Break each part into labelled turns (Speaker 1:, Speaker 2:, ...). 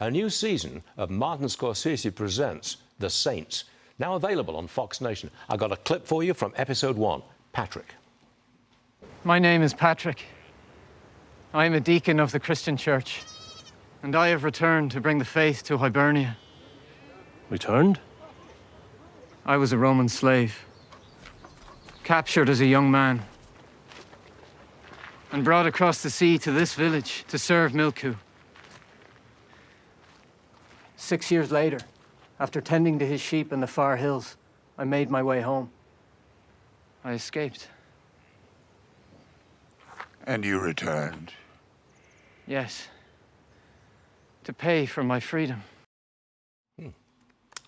Speaker 1: A new season of Martin Scorsese Presents The Saints, now available on Fox Nation. I got a clip for you from episode 1. Patrick.
Speaker 2: My name is Patrick. I am a deacon of the Christian Church, and I have returned to bring the faith to Hibernia.
Speaker 3: Returned?
Speaker 2: I was a Roman slave, captured as a young man, and brought across the sea to this village to serve Milku. 6 years later, after tending to his sheep in the far hills, I made my way home. I escaped.
Speaker 4: And you returned?
Speaker 2: Yes. To pay for my freedom.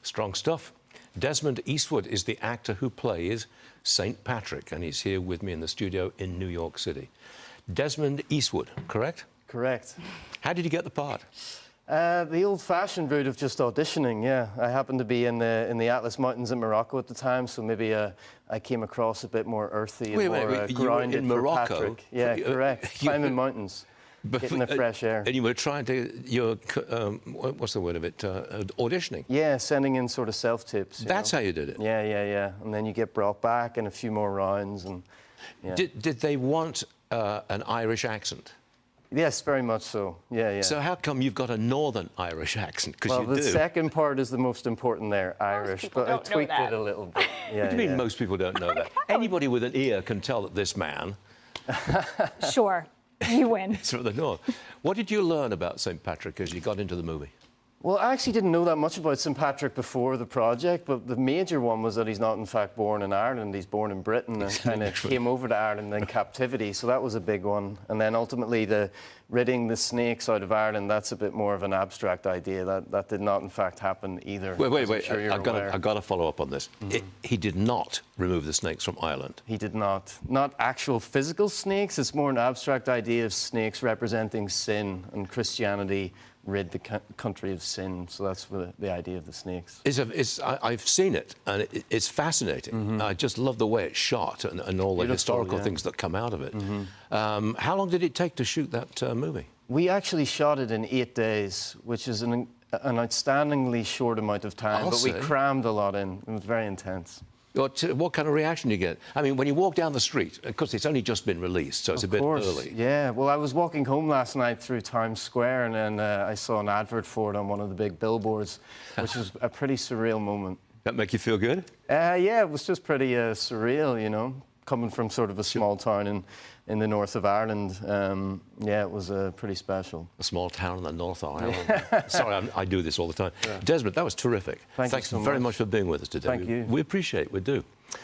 Speaker 1: Strong stuff. Desmond Eastwood is the actor who plays Saint Patrick, and he's here with me in the studio in New York City. Desmond Eastwood, correct?
Speaker 5: Correct.
Speaker 1: How did you get the part?
Speaker 5: The old-fashioned route of just auditioning, yeah. I happened to be in the Atlas Mountains in Morocco at the time, so maybe I came across a bit more earthy and more
Speaker 1: you
Speaker 5: grounded
Speaker 1: were in Morocco?
Speaker 5: for Patrick. Yeah, correct. Climbing mountains, getting the fresh air.
Speaker 1: And you were trying to, what's the word of it, auditioning?
Speaker 5: Yeah, sending in sort of self-tips.
Speaker 1: That's how you did it?
Speaker 5: Yeah. And then you get brought back in a few more rounds. And yeah.
Speaker 1: Did they want an Irish accent?
Speaker 5: Yes, very much so. Yeah.
Speaker 1: So how come you've got a Northern Irish accent? Because you do.
Speaker 5: Well, the second part is the most important there, Irish, but I tweaked it a little bit.
Speaker 1: What do you mean most people don't know that? Anybody with an ear can tell that this man...
Speaker 6: Sure, you win.
Speaker 1: is from the North. What did you learn about St. Patrick as you got into the movie?
Speaker 5: Well, I actually didn't know that much about St. Patrick before the project, but the major one was that he's not, in fact, born in Ireland. He's born in Britain and kind of came over to Ireland in captivity, so that was a big one. And then ultimately, the ridding the snakes out of Ireland, that's a bit more of an abstract idea. That did not, in fact, happen either.
Speaker 1: Wait.
Speaker 5: Sure
Speaker 1: I've got to follow up on this. He did not remove the snakes from Ireland.
Speaker 5: He did not. Not actual physical snakes. It's more an abstract idea of snakes representing sin, and Christianity rid the country of sin. So that's the idea of the snakes.
Speaker 1: I've seen it, and it's fascinating. I just love the way it's shot and all the historical things that come out of it. How long did it take to shoot that movie? We
Speaker 5: actually shot it in 8 days, which is an outstandingly short amount of time, but we crammed a lot in. It was very intense.
Speaker 1: What kind of reaction do you get? I mean, when you walk down the street, of course, it's only just been released, so it's a bit early.
Speaker 5: Yeah, well, I was walking home last night through Times Square, and then I saw an advert for it on one of the big billboards, which was a pretty surreal moment.
Speaker 1: That make you feel good?
Speaker 5: Yeah, it was just pretty surreal, you know, coming from sort of a small town in the north of Ireland. Yeah, it was pretty special.
Speaker 1: A small town in the north of Ireland. Sorry, I do this all the time. Yeah. Desmond, that was terrific.
Speaker 5: Thanks
Speaker 1: very much for being with us today.
Speaker 5: Thank you.
Speaker 1: We appreciate it, we do.